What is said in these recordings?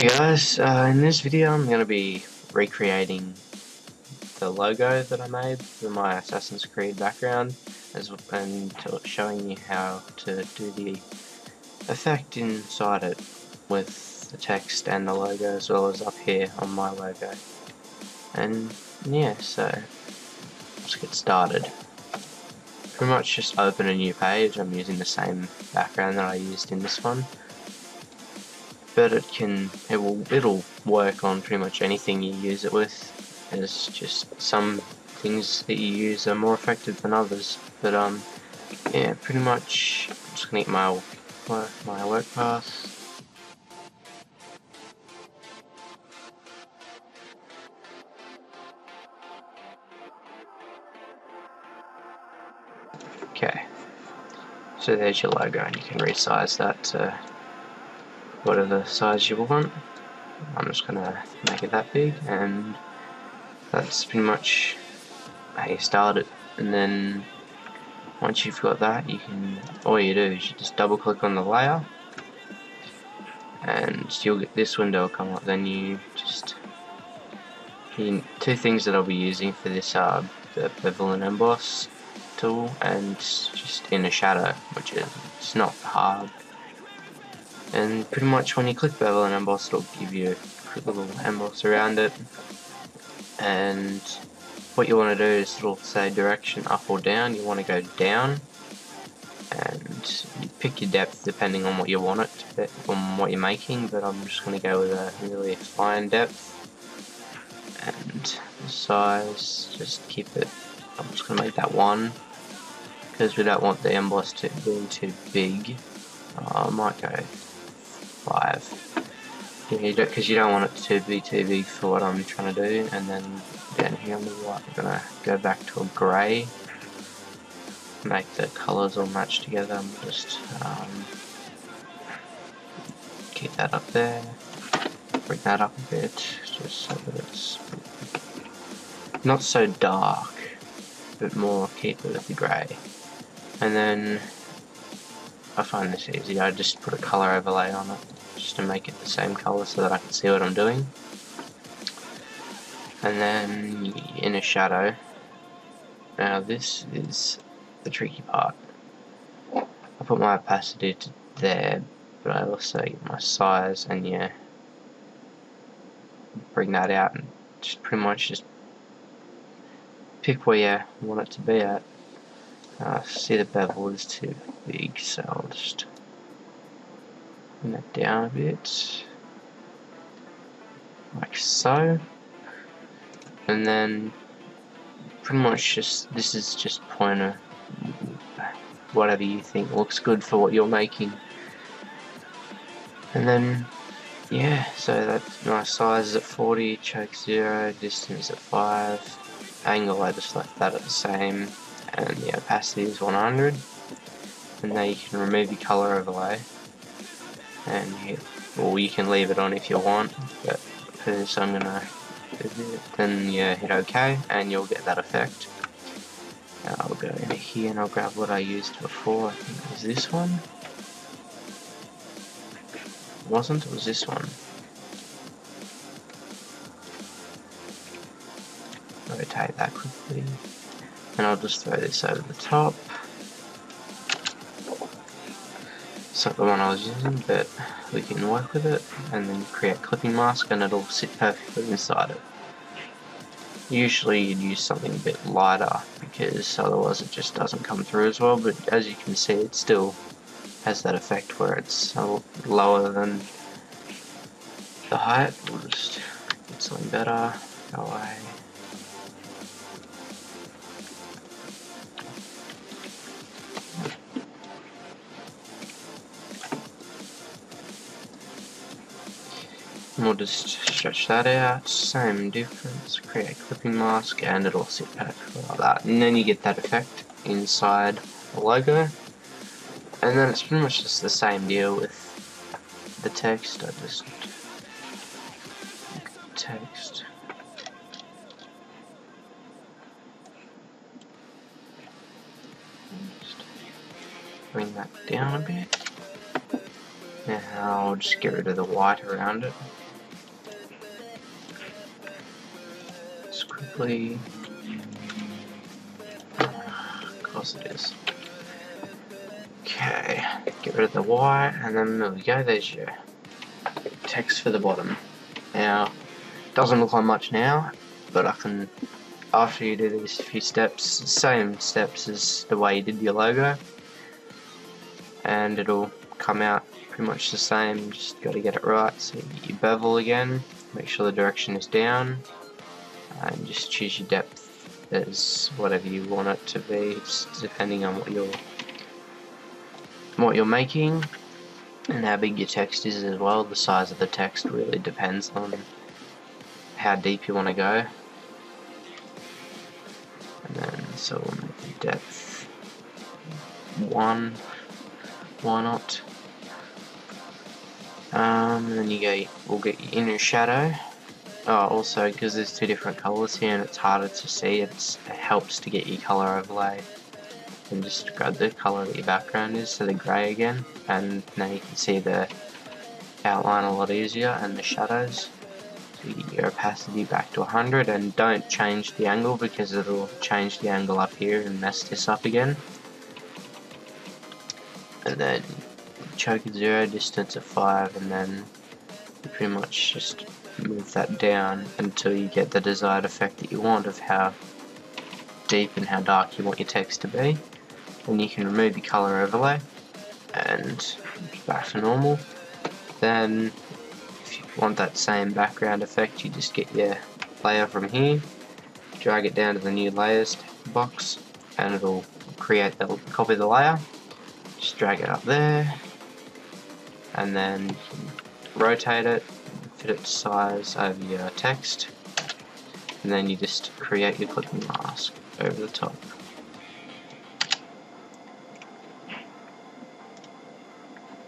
Hey guys, in this video I'm going to be recreating the logo that I made for my Assassin's Creed background and showing you how to do the effect inside it with the text and the logo as well as up here on my logo. And yeah, so let's get started. Pretty much just open a new page. I'm using the same background that I used in this one. But it'll work on pretty much anything you use it with. There's just some things that you use are more effective than others. But yeah, pretty much I'm just gonna get my work path. Okay, so there's your logo, and you can resize that to whatever size you want. I'm just gonna make it that big, and that's pretty much how you start it. And then once you've got that, all you do is you just double click on the layer and you'll get this window come up. Then two things that I'll be using for this are the bevel and emboss tool and just inner shadow, which is not hard. And pretty much when you click bevel and emboss, it'll give you a quick little emboss around it. And what you want to do is it'll say direction up or down. You want to go down, and you pick your depth depending on what you want it, on what you're making. But I'm just going to go with a really fine depth, and the size, just keep it. I'm just going to make that 1 because we don't want the emboss to be too big. I might go 5. Because you don't want it to be too big for what I'm trying to do. And then down here on the right, I'm gonna go back to a grey, make the colours all match together. I'm just keep that up there, bring that up a bit, just so that it's not so dark, but more keep it with the grey. And then I find this easy. I just put a colour overlay on it, just to make it the same colour so that I can see what I'm doing. And then inner shadow. Now this is the tricky part. I put my opacity to there, but I also get my size, and yeah, bring that out and just pretty much just pick where you want it to be at. See the bevel is too big, so I'll just bring that down a bit, like so. And then pretty much this is just pointer, whatever you think looks good for what you're making. And then yeah, so that's my size is at 40, choke 0, distance at 5, angle I just left that at the same, and the opacity is 100. And now you can remove your color overlay, and you can leave it on if you want, but for this I'm gonna do it. Then you hit OK and you'll get that effect. Now I'll go in here and I'll grab what I used before. I think it was this one. It wasn't, it was this one. Rotate that quickly, and I'll just throw this over the top. It's not the one I was using, but we can work with it, and then create clipping mask and it'll sit perfectly inside it. Usually you'd use something a bit lighter because otherwise it just doesn't come through as well, but as you can see it still has that effect where it's lower than the height. We'll just get something better, go away. And we'll just stretch that out, same difference, create clipping mask, and it'll sit perfectly like that. And then you get that effect inside the logo. And then it's pretty much just the same deal with the text. I just look at the text. Just bring that down a bit. Now I'll just get rid of the white around it. quickly. Of course it is. Okay, get rid of the white, and then there we go, there's your text for the bottom. Now, doesn't look like much now, but I can, after you do these few steps, same steps as the way you did your logo, and it'll come out pretty much the same. Just got to get it right. So you bevel again, make sure the direction is down, and just choose your depth as whatever you want it to be. It's depending on what you're making and how big your text is as well. The size of the text really depends on how deep you want to go. And then so we'll make the depth 1. Why not? And then we'll get your inner shadow. Oh, also, because there's two different colors here and it's harder to see, it helps to get your color overlay. And just grab the color that your background is, so the grey again, and now you can see the outline a lot easier and the shadows. So you get your opacity back to 100, and don't change the angle because it'll change the angle up here and mess this up again. And then choke at 0, distance at 5, and then you pretty much just move that down until you get the desired effect that you want of how deep and how dark you want your text to be. Then you can remove your color overlay and back to normal. Then if you want that same background effect, you just get your layer from here, drag it down to the new layers box, and it'll copy the layer. Just drag it up there, and then you can rotate it, fit it to size over your text, and then you just create your clipping mask over the top.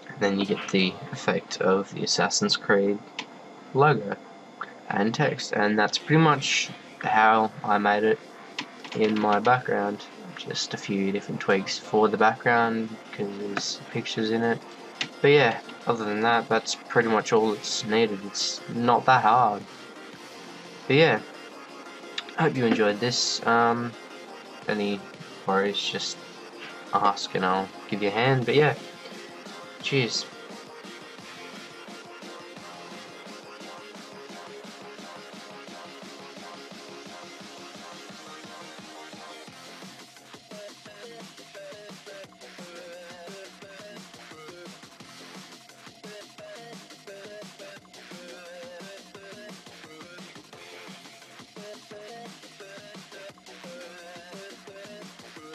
And then you get the effect of the Assassin's Creed logo and text, and that's pretty much how I made it in my background. Just a few different tweaks for the background because there's pictures in it. But yeah, other than that, that's pretty much all that's needed. It's not that hard. But yeah, I hope you enjoyed this. Any worries, just ask and I'll give you a hand. But yeah, cheers.